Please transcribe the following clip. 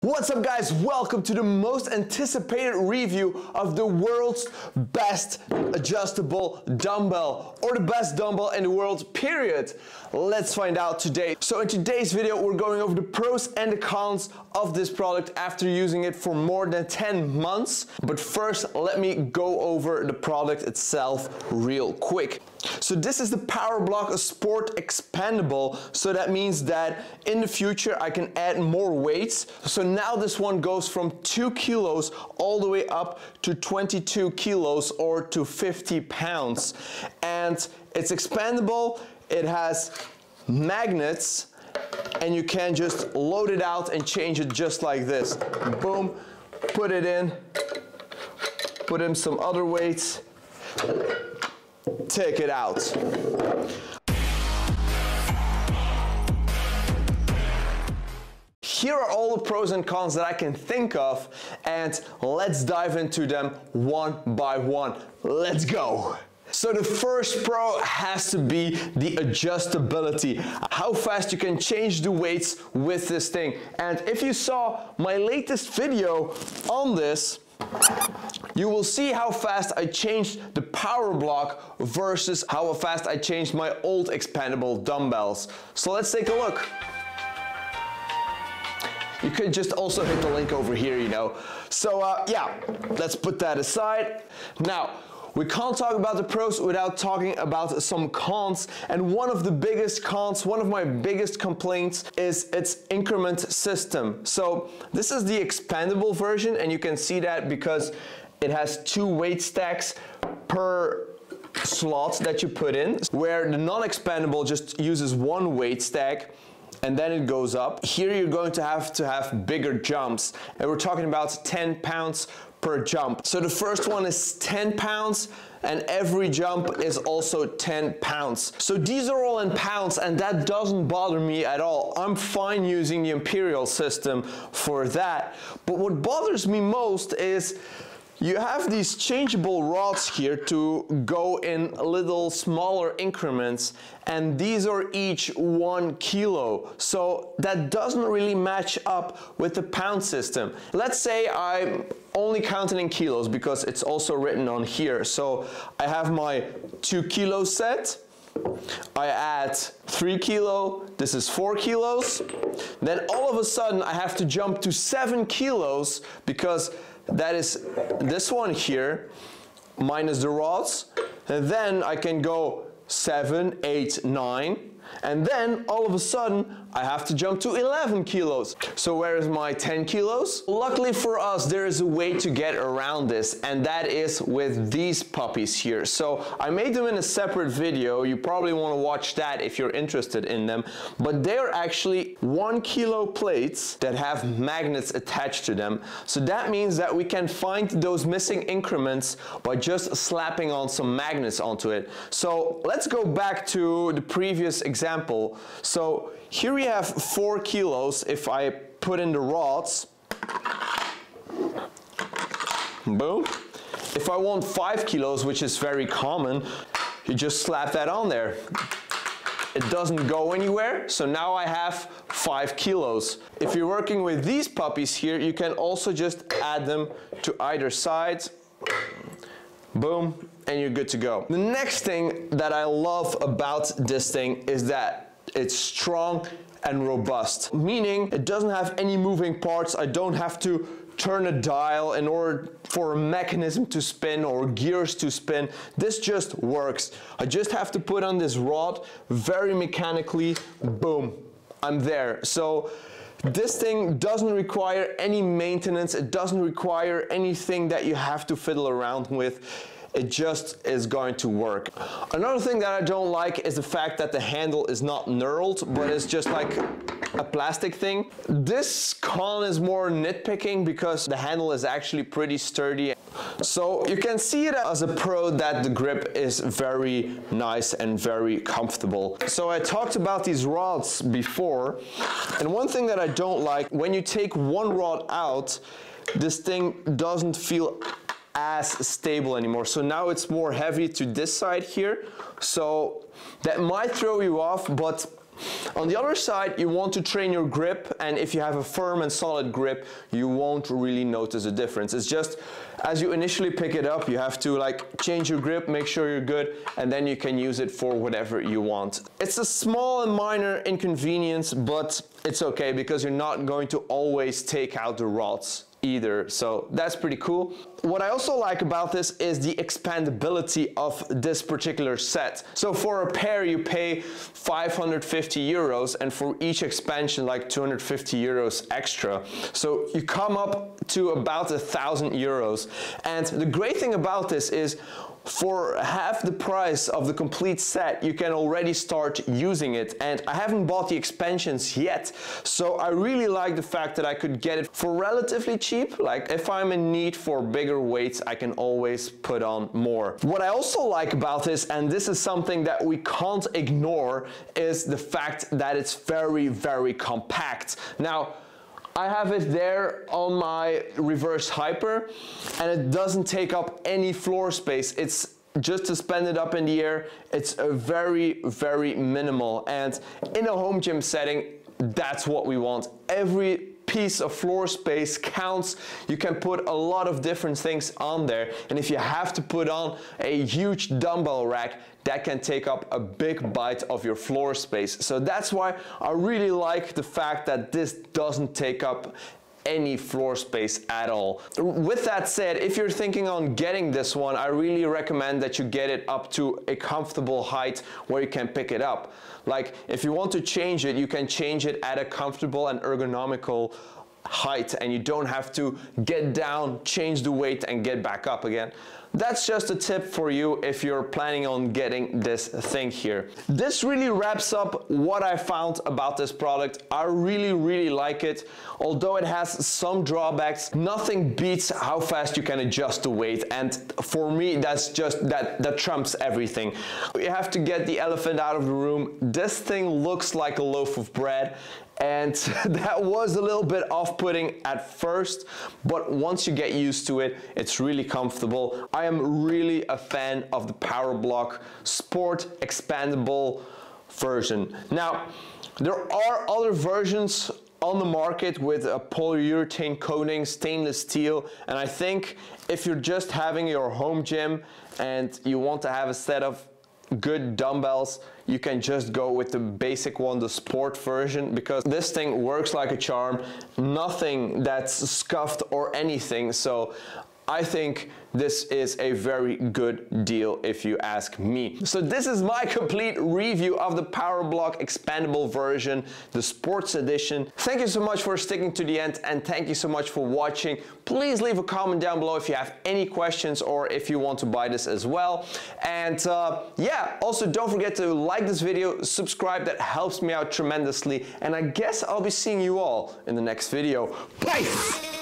What's up guys, welcome to the most anticipated review of the world's best adjustable dumbbell, or the best dumbbell in the world, period. Let's find out today. So in today's video we're going over the pros and the cons of this product after using it for more than 10 months. But first let me go over the product itself real quick. So this is the Power Block Sport Expandable, so that means that in the future I can add more weights. So now this one goes from 2 kilos all the way up to 22 kilos or to 50 pounds. And it's expandable, it has magnets, and you can just load it out and change it just like this. Boom, put it in, put in some other weights, take it out. Here are all the pros and cons that I can think of, and let's dive into them one by one. Let's go. So the first pro has to be the adjustability, how fast you can change the weights with this thing. And if you saw my latest video on this, you will see how fast I changed the Power Block versus how fast I changed my old expandable dumbbells. So let's take a look. You could just also hit the link over here, you know. So yeah, let's put that aside. Now, we can't talk about the pros without talking about some cons, and one of the biggest cons, one of my biggest complaints, is its increment system. So this is the expandable version, and you can see that because it has 2 weight stacks per slot that you put in, where the non-expandable just uses 1 weight stack and then it goes up. Here you're going to have bigger jumps, and we're talking about 10 pounds per jump. So the first one is 10 pounds and every jump is also 10 pounds. So these are all in pounds, and that doesn't bother me at all. I'm fine using the Imperial system for that. But what bothers me most is you have these changeable rods here to go in little smaller increments, and these are each 1 kilo. So that doesn't really match up with the pound system. Let's say I'm only counting in kilos because it's also written on here. So I have my 2 kilo set. I add 3 kilo, this is 4 kilos. Then all of a sudden I have to jump to 7 kilos because that is this one here minus the rods, and then I can go 7, 8, 9, and then all of a sudden I have to jump to 11 kilos. So where is my 10 kilos? Luckily for us, there is a way to get around this, and that is with these puppies here. So I made them in a separate video. You probably want to watch that if you're interested in them, but they're actually 1 kilo plates that have magnets attached to them. So that means that we can find those missing increments by just slapping on some magnets onto it. So let's go back to the previous example. So here we have 4 kilos. If I put in the rods, boom. If I want 5 kilos, which is very common, you just slap that on there. It doesn't go anywhere, so now I have 5 kilos. If you're working with these puppies here, you can also just add them to either side. Boom, and you're good to go. The next thing that I love about this thing is that it's strong and robust, meaning it doesn't have any moving parts. I don't have to turn a dial in order for a mechanism to spin or gears to spin. This just works. I just have to put on this rod very mechanically, boom, I'm there. So this thing doesn't require any maintenance. It doesn't require anything that you have to fiddle around with. It just is going to work. Another thing that I don't like is the fact that the handle is not knurled, but it's just like a plastic thing. This con is more nitpicking because the handle is actually pretty sturdy. So you can see it as a pro that the grip is very nice and very comfortable. So I talked about these rods before, and one thing that I don't like, when you take one rod out, this thing doesn't feel as stable anymore. So now it's more heavy to this side here. So that might throw you off, but On the other side, you want to train your grip, and if you have a firm and solid grip, you won't really notice a difference. It's just as you initially pick it up, you have to like change your grip, make sure you're good, and then you can use it for whatever you want. It's a small and minor inconvenience, but it's okay because you're not going to always take out the rods either, so that's pretty cool. What I also like about this is the expandability of this particular set. So for a pair you pay 550 euros, and for each expansion like 250 euros extra. So you come up to about 1,000 euros. And the great thing about this is for half the price of the complete set, you can already start using it. And I haven't bought the expansions yet, so I really like the fact that I could get it for relatively cheap. Like if I'm in need for bigger weights, I can always put on more. What I also like about this, and this is something that we can't ignore, is the fact that it's very, very compact. Now, I have it there on my reverse hyper, and it doesn't take up any floor space. It's just suspended up in the air. It's a very, very minimal, and in a home gym setting, that's what we want. Every piece of floor space counts. You can put a lot of different things on there, and if you have to put on a huge dumbbell rack, that can take up a big bite of your floor space. So that's why I really like the fact that this doesn't take up any floor space at all. With that said, if you're thinking on getting this one, I really recommend that you get it up to a comfortable height where you can pick it up. Like if you want to change it, you can change it at a comfortable and ergonomical height, and you don't have to get down, change the weight, and get back up again. That's just a tip for you if you're planning on getting this thing here. This really wraps up what I found about this product. I really, really like it. Although it has some drawbacks, nothing beats how fast you can adjust the weight. And for me, that's just, that trumps everything. You have to get the elephant out of the room. This thing looks like a loaf of bread. And that was a little bit off-putting at first, but once you get used to it, it's really comfortable. I am really a fan of the Power Block Sport Expandable version. Now, there are other versions on the market with a polyurethane coating, stainless steel, and I think if you're just having your home gym and you want to have a set of good dumbbells, you can just go with the basic one, the sport version, because this thing works like a charm. Nothing that's scuffed or anything. So I think this is a very good deal if you ask me. So this is my complete review of the Power Block Expandable version, the Sports Edition. Thank you so much for sticking to the end, and thank you so much for watching. Please leave a comment down below if you have any questions or if you want to buy this as well. And yeah, also don't forget to like this video, subscribe, that helps me out tremendously. And I guess I'll be seeing you all in the next video. Bye!